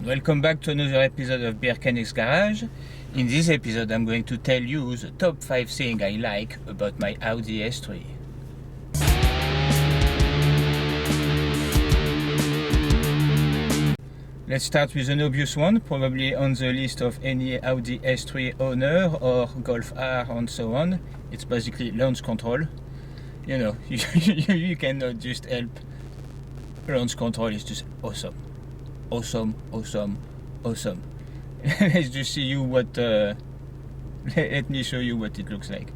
Welcome back to another episode of Birken's Garage. In this episode I'm going to tell you the top 5 things I like about my Audi S3. Let's start with an obvious one, probably on the list of any Audi S3 owner or Golf R and so on. It's basically launch control. You know, you cannot just help. Launch control is just awesome. Awesome. Let's just see you what let me show you what it looks like.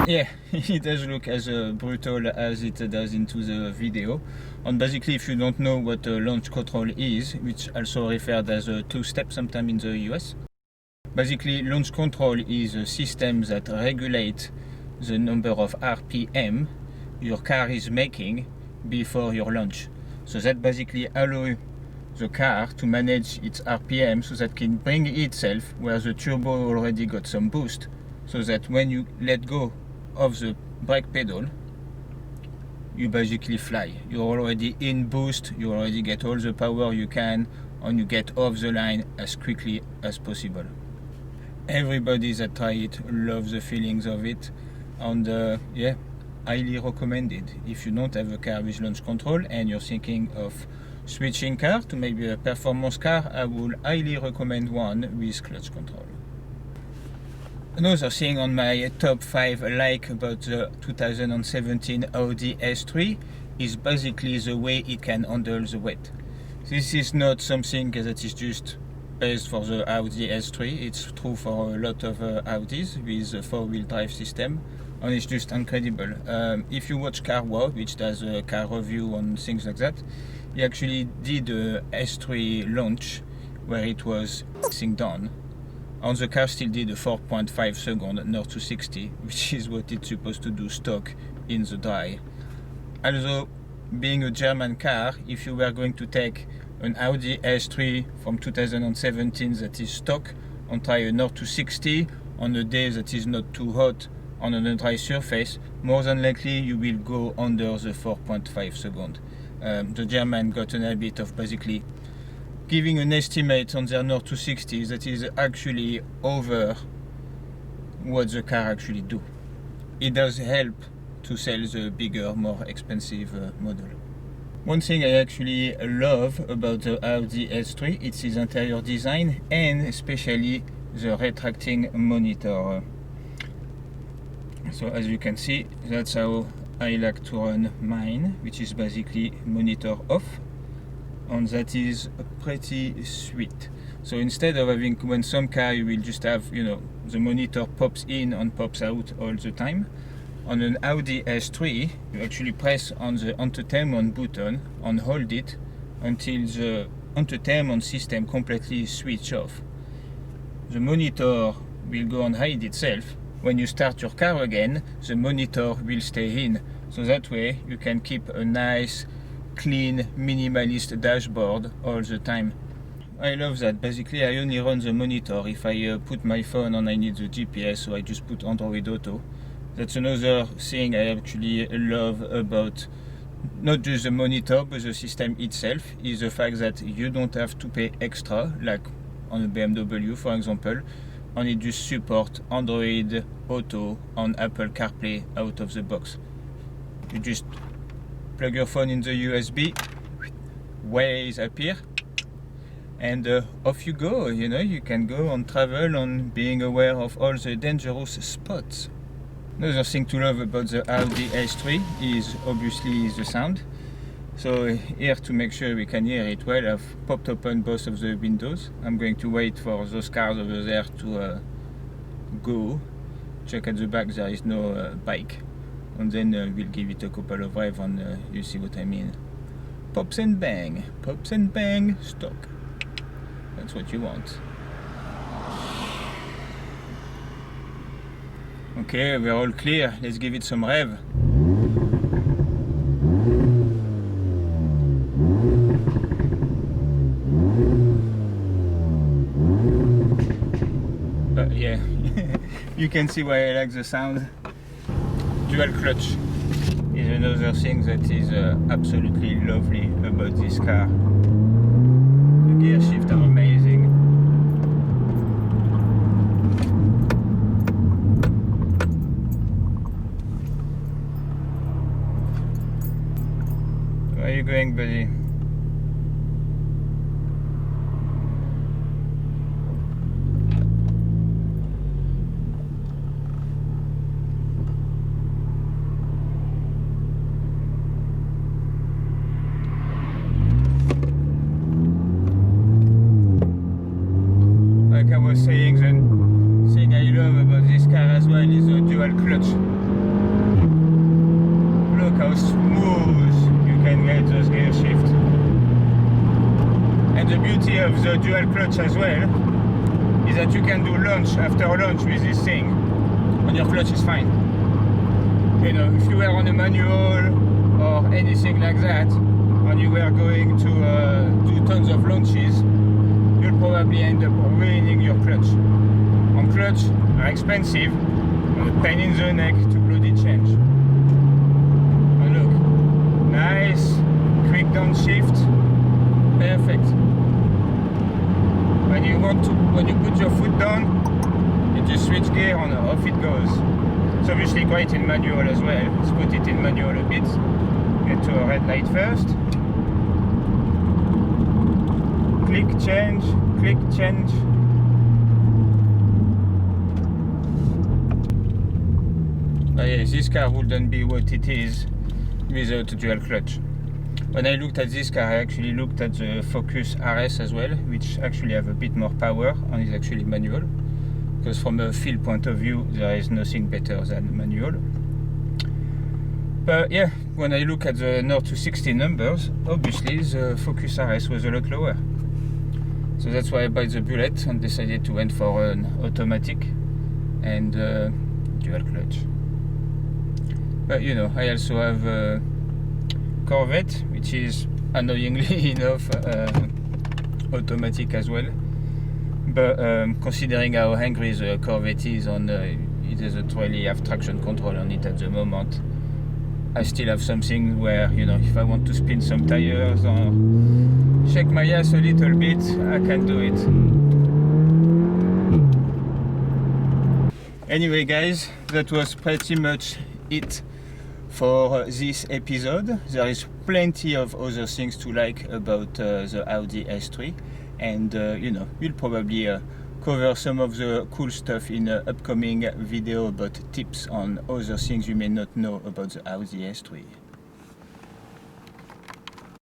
Yeah, it does look as brutal as it does into the video. And basically, if you don't know what launch control is, which also referred as a two-step sometime in the US, basically launch control is a system that regulates the number of RPM your car is making before your launch. So that basically allows the car to manage its RPM so that it can bring itself where the turbo already got some boost, so that when you let go of the brake pedal, you basically fly. You're already in boost, you already get all the power you can, and you get off the line as quickly as possible. Everybody that try it loves the feelings of it, and yeah, highly recommended. If you don't have a car with launch control and you're thinking of switching car to maybe a performance car, I would highly recommend one with clutch control. Another thing on my top 5 I like about the 2017 Audi S3 is basically the way it can handle the weight. This is not something that is just based for the Audi S3, it's true for a lot of Audis with a 4-wheel drive system, and it's just incredible. If you watch Car Wow, which does a car review and things like that, he actually did a S3 launch where it was down. And the car still did a 4.5 second 0 to 60, which is what it's supposed to do stock in the dry. Also, being a German car, if you were going to take an Audi S3 from 2017 that is stock and try a 0 to 60 on a day that is not too hot on a dry surface, more than likely you will go under the 4.5 second. The German got a habit of basically giving an estimate on their 0 to 60 that is actually over what the car actually do. It does help to sell the bigger, more expensive model. One thing I actually love about the Audi S3 is its interior design and especially the retracting monitor. So as you can see, that's how I like to run mine, which is basically monitor off. And that is pretty sweet. So instead of having, when some car you will just have, you know, the monitor pops in and pops out all the time, on an Audi S3 you actually press on the entertainment button and hold it until the entertainment system completely switch off. The monitor will go and hide itself. When you start your car again, the monitor will stay in, so that way you can keep a nice clean, minimalist dashboard all the time. I love that. Basically, I only run the monitor if I put my phone and I need the GPS, so I just put Android Auto. That's another thing I actually love about not just the monitor, but the system itself, is the fact that you don't have to pay extra, like on a BMW, for example, and it just supports Android Auto and Apple CarPlay out of the box. You just plug your phone in the USB, Waze appear, and off you go. You know, you can go and travel on being aware of all the dangerous spots. Another thing to love about the Audi S3 is obviously the sound. So here, to make sure we can hear it well, I've popped open both of the windows. I'm going to wait for those cars over there to go. Check at the back, there is no bike. And then we'll give it a couple of revs and you see what I mean. Pops and bang, stock. That's what you want. Okay, we're all clear. Let's give it some rev. yeah, you can see why I like the sound. Dual clutch is another thing that is absolutely lovely about this car. The gear shifts are amazing. Where are you going, buddy? Like I was saying, the thing I love about this car as well is the dual clutch. Look how smooth you can get those gear shifts. And the beauty of the dual clutch as well is that you can do launch after launch with this thing when your clutch is fine. You know, if you were on a manual or anything like that, and you were going to do tons of launches, you'll probably end up ruining your clutch. And clutch are expensive, and a pain in the neck to bloody change. And look, nice, quick downshift, perfect. When you put your foot down, you just switch gear and off it goes. It's obviously great in manual as well. Let's put it in manual a bit. Get to a red light first. Click change, click change. But yeah, this car wouldn't be what it is without a dual clutch. When I looked at this car, I actually looked at the Focus RS as well, which actually have a bit more power and is actually manual. Because from a feel point of view, there is nothing better than manual. But yeah, when I look at the 0 to 60 numbers, obviously the Focus RS was a lot lower. So that's why I bought the Bullet and decided to went for an automatic and dual clutch. But you know, I also have a Corvette, which is annoyingly enough automatic as well. But considering how angry the Corvette is on it doesn't really have traction control on it at the moment, I still have something where, you know, if I want to spin some tires or shake my ass a little bit, I can do it. Anyway guys, that was pretty much it for this episode. There is plenty of other things to like about the Audi S3, and you know, we'll probably cover some of the cool stuff in an upcoming video about tips on other things you may not know about the Audi S3.